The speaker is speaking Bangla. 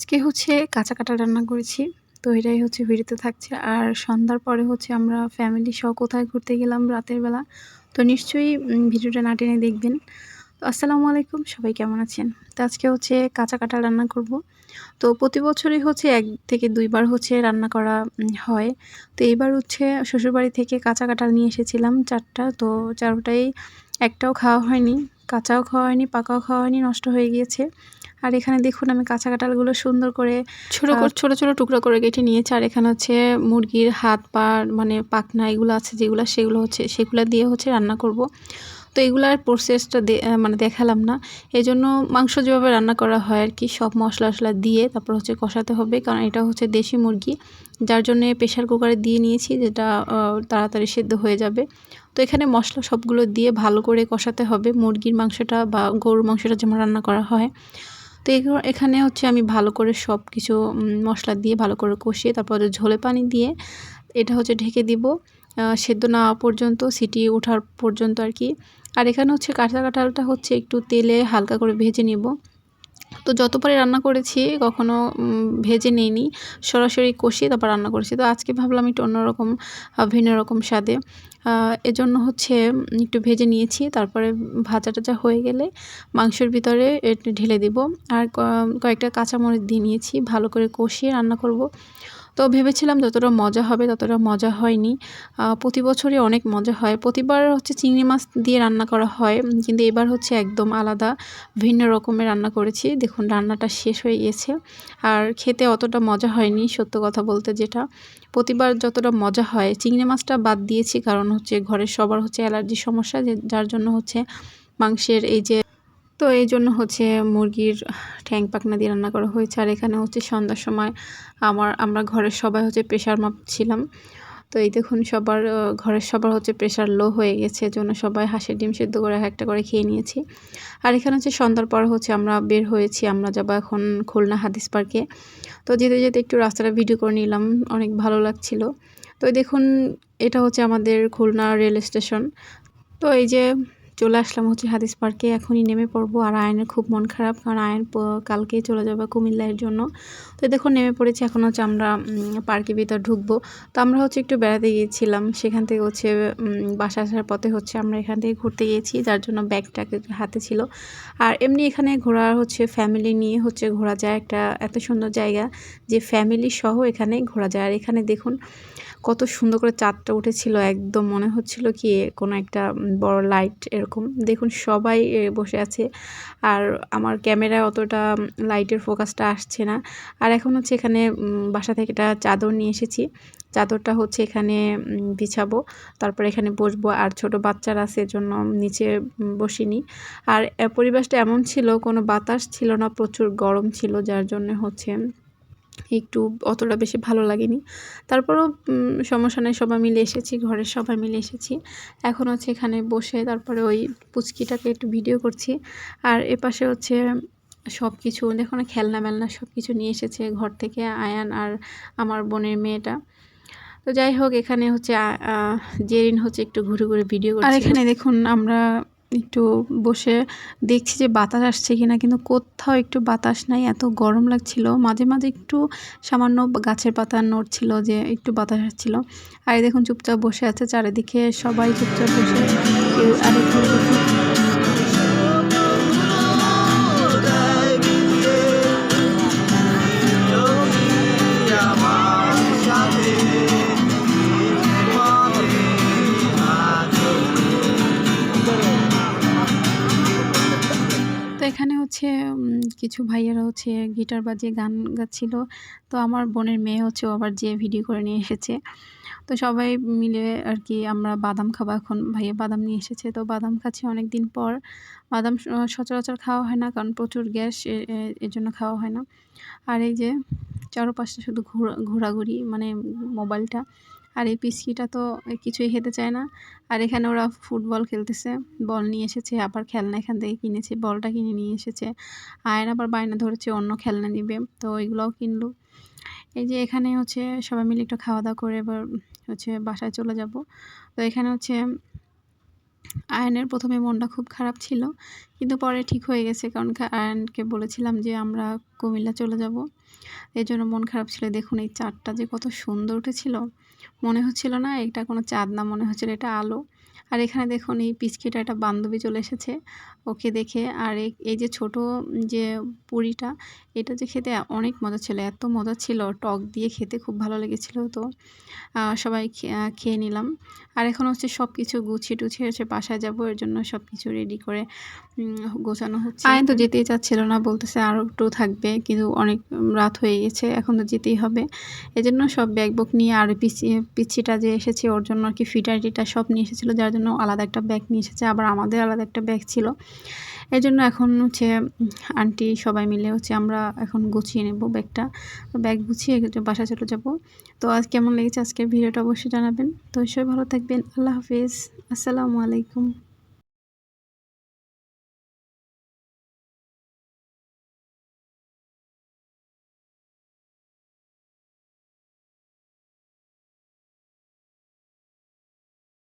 আজকে হচ্ছে কাঁচা কাঁটা রান্না করেছি। তো এটাই হচ্ছে ভিডিওতে থাকছে। আর সন্ধ্যার পরে হচ্ছে আমরা ফ্যামিলি সহ কোথায় ঘুরতে গেলাম রাতের বেলা। তো নিশ্চয়ই ভিডিওটা না টেনে দেখবেন। তো আসসালামু আলাইকুম, সবাই কেমন আছেন? তো আজকে হচ্ছে কাঁচা কাঁটা রান্না করব। তো প্রতি বছরই হচ্ছে ১ থেকে ২ বার হচ্ছে রান্না করা হয়। তো এইবার হচ্ছে শ্বশুরবাড়ি থেকে কাঁচা কাঁঠাল নিয়ে এসেছিলাম ৪ টা। তো ৪ টাই একটাও খাওয়া হয়নি। কাঁচাও খাওয়া হয়নি, পাকাও খাওয়া হয়নি, নষ্ট হয়ে গিয়েছে। আর এখানে দেখুন আমি কাঁচা কাঁঠালগুলো সুন্দর করে ছোট, ছোট টুকরো করে কেটে নিয়েছি। আর এখানে হচ্ছে মুরগির হাত, পা মানে পাখনা এগুলো আছে যেগুলা, সেগুলা দিয়ে হচ্ছে রান্না করব। তো এগুলার প্রসেসটা মানে দেখালাম না। এজন্য মাংস যেভাবে রান্না করা হয় আরকি, সব মশলা-টশলা দিয়ে তারপর হচ্ছে কষাতে হবে। কারণ এটা হচ্ছে দেশি মুরগি। যার জন্যে প্রেশার কুকারে দিয়ে নিয়েছি, যেটা তাড়াতাড়ি সেদ্ধ হয়ে যাবে। তো এখানে মশলা সবগুলো দিয়ে ভালো করে কষাতে হবে। মুরগির মাংসটা বা গরুর মাংসটা যেমন রান্না করা হয়। তো এখানে হচ্ছে আমি ভালো করে সবকিছু মশলা দিয়ে ভালো করে কষিয়ে তারপর ঝোলে পানি দিয়ে এটা হচ্ছে ঢেকে দিব সেদ্ধ না হওয়া পর্যন্ত, সিটি ওঠার পর্যন্ত আরকি। আর এখানে হচ্ছে কাঁচা কাঁঠালটা হচ্ছে একটু তেলে হালকা করে ভেজে নিব। তো যতবারই রান্না করেছি কখনো ভেজে নেইনি, সরাসরি কষিয়ে তারপর রান্না করেছি। তো আজকে ভাবলাম একটু অন্যরকম, ভিন্ন রকম স্বাদে। এজন্য হচ্ছে একটু ভেজে নিয়েছি। তারপরে ভাজা-টাজা হয়ে গেলে মাংসের ভিতরে ঢেলে দিব। আর কয়েকটা কাঁচামরিচ দিয়ে নিয়েছি, ভালো করে কষিয়ে রান্না করব। তো ভেবেছিলাম যতটা মজা হবে ততটা মজা হয়নি। প্রতি বছরই অনেক মজা হয়। প্রতিবার হচ্ছে চিংড়ি মাছ দিয়ে রান্না করা হয়। কিন্তু এবার হচ্ছে একদম আলাদা ভিন্ন রকমের রান্না করেছি। দেখুন রান্নাটা শেষ হয়ে গিয়েছে। আর খেতে অতটা মজা হয়নি, সত্য কথা বলতে যেটা। প্রতিবার যতটা মজা হয়, চিংড়ি মাছটা বাদ দিয়েছি কারণ হচ্ছে ঘরের সবার হচ্ছে অ্যালার্জির সমস্যা, যার জন্য হচ্ছে মাংসের এই যে, তো এইজন্য হচ্ছে মুরগির ঠ্যাং পাখনা দিয়ে রান্না করা হয়েছে। আর এখানে হচ্ছে সন্ধ্যার সময় আমরা ঘরের সবাই হচ্ছে প্রেশার মাপছিলাম। তো এই দেখুন ঘরের সবার হচ্ছে প্রেশার লো হয়ে গেছে। এজন্য সবাই হাঁসের ডিম সেদ্ধ করে একটা করে খেয়ে নিয়েছি। আর এখানে হচ্ছে সন্ধ্যার পর হচ্ছে আমরা বের হয়েছি। আমরা যাবো এখন খুলনা হাদিস পার্কে। তো যেতে, যেতে একটু রাস্তাটা ভিডিও করে নিলাম। অনেক ভালো লাগছিল। তো এই দেখুন এটা হচ্ছে আমাদের খুলনা রেল স্টেশন। তো এই যে চলে আসলাম হচ্ছে হাদিস পার্কে, এখনই নেমে পড়বো। আর আয়নের খুব মন খারাপ, কারণ আয়ন কালকেই চলে যাবে কুমিল্লার জন্য। তো দেখুন নেমে পড়েছি, এখন হচ্ছে আমরা পার্কের ভিতর ঢুকবো। তো আমরা হচ্ছে একটু বেড়াতে গিয়েছিলাম, সেখান থেকে হচ্ছে বাসা আসার পথে হচ্ছে আমরা এখান থেকে ঘুরতে গিয়েছি, যার জন্য ব্যাগটাকে হাতে ছিল। আর এমনি এখানে ঘোরা হচ্ছে ফ্যামিলি নিয়ে হচ্ছে ঘোরা যায়, একটা এত সুন্দর জায়গা যে ফ্যামিলি সহ এখানে ঘোরা যায়। আর এখানে দেখুন কত সুন্দর করে চাঁদটা উঠেছিল, একদম মনে হচ্ছিল কি কোনো একটা বড় লাইট এরকম। দেখুন সবাই বসে আছে। আর আমার ক্যামেরায় অতটা লাইটের ফোকাসটা আসছে না। আর এখন হচ্ছে এখানে বাসা থেকে একটা চাদর নিয়ে এসেছি। চাদরটা হচ্ছে এখানে বিছাবো, তারপরে এখানে বসবো। আর ছোট বাচ্চারা আছে এজন্য নিচে বসিনি। আর পরিবেশটা এমন ছিল, কোনো বাতাস ছিল না, প্রচুর গরম ছিল, যার জন্য হচ্ছে একটু অতটা বেশি ভালো লাগেনি। তারপরেও সমস্যা নাই, সবাই মিলে এসেছি, ঘরের সবাই মিলে এসেছি। এখন হচ্ছে এখানে বসে তারপরে ওই পুচকিটাকে একটু ভিডিও করছি। আর এপাশে হচ্ছে সবকিছু দেখো না, খেলনা-মেলনা সবকিছু নিয়ে এসেছে ঘর থেকে আয়ান আর আমার বোনের মেয়েটা। তো যাই হোক এখানে হচ্ছে জেরিন হচ্ছে একটু ঘুরে, ঘুরে ভিডিও করছিল। আর এখানে দেখুন আমরা একটু বসে দেখছি যে বাতাস আসছে কিনা, কিন্তু কোথাও একটু বাতাস নাই, এত গরম লাগছিল। মাঝে, মাঝে একটু সামান্য গাছের পাতা নড়ছিল যে একটু বাতাস আসছিল। আর এই দেখুন চুপচাপ বসে আছে, চারিদিকে সবাই চুপচাপ বসে কেউ আরেকটু তো এখানে হচ্ছে কিছু ভাইয়ারা হচ্ছে গিটার বাজিয়ে গান গাচ্ছিল। তো আমার বোনের মেয়ে হচ্ছে ও আবার যেয়ে ভিডিও করে নিয়ে এসেছে। তো সবাই মিলে আর কি আমরা বাদাম খাবো এখন। ভাইয়া বাদাম নিয়ে এসেছে, তো বাদাম খাচ্ছি অনেকদিন পর। বাদাম সচরাচর খাওয়া হয় না, কারণ প্রচুর গ্যাস, এজন্য খাওয়া হয় না। আর এই যে চারপাশটা শুধু ঘোরাঘুরি, মানে মোবাইলটা। আর এই পিচ্চিটা তো কিছুই খেতে চায় না। আর এখানে ওরা ফুটবল খেলতেছে, বল নিয়ে এসেছে, আবার খেলনা এখান থেকে কিনেছে, বলটা কিনে নিয়ে এসেছে। আয়ন আবার বায়না ধরেছে অন্য খেলনা নিবে, তো এগুলোও কিনলো। এই যে এখানে হচ্ছে সবাই মিলে একটু খাওয়া দাওয়া করে এবার হচ্ছে বাসায় চলে যাব। তো এখানে হচ্ছে আয়ানের ১ম এ মনটা খুব খারাপ ছিল। কিন্তু পরে ঠিক হয়ে গেছে। কারণ আয়ানকে বলেছিলাম যে আমরা কুমিল্লা চলে যাব। এজন্য মন খারাপ ছিল। দেখুন এই চাঁদটা যে কত সুন্দর উঠেছিল। মনে হচ্ছিল না এটা কোনো চাঁদ না, মনে হচ্ছিল এটা আলো। আর এখানে দেখুন এই পিচকিটা একটা বান্ধবী চলে এসেছে ওকে দেখে। আর এই যে ছোট যে পুরিটা, এটা যে খেতে অনেক মজা ছিল। এত মজা ছিল, টক দিয়ে খেতে খুব ভালো লেগেছিল। তো সবাই খেয়ে নিলাম। আর এখন হচ্ছে সবকিছু গুছিয়ে-টুছিয়ে হচ্ছে বাসায় যাবো। এর জন্য সবকিছু রেডি করে গোছানো হচ্ছে। আয়ান তো যেতেই চাচ্ছিল না, বলতেছে আরো একটু থাকবে। কিন্তু অনেক রাত হয়ে গেছে, এখন তো যেতেই হবে। এজন্য সব ব্যাগ-বুক নিয়ে আর পিচ্চিটা যে এসেছে ওর জন্য আরকি ফিটা-টিটা সব নিয়ে এসেছিল। যার জন্য আলাদা একটা ব্যাগ নিয়ে এসেছে। আবার আমাদের আলাদা একটা ব্যাগ ছিল। এজন্য এখন হচ্ছে আন্টি সবাই মিলে হচ্ছে আমরা এখন গুছিয়ে নেব ব্যাগটা। তো ব্যাগ গুছিয়ে বাসায় চলে যাব। তো আজ কেমন লেগেছে আজকের ভিডিওটা অবশ্যই জানাবেন। তো সবাই ভালো থাকবেন। আল্লাহ হাফেজ। আসসালামু আলাইকুম।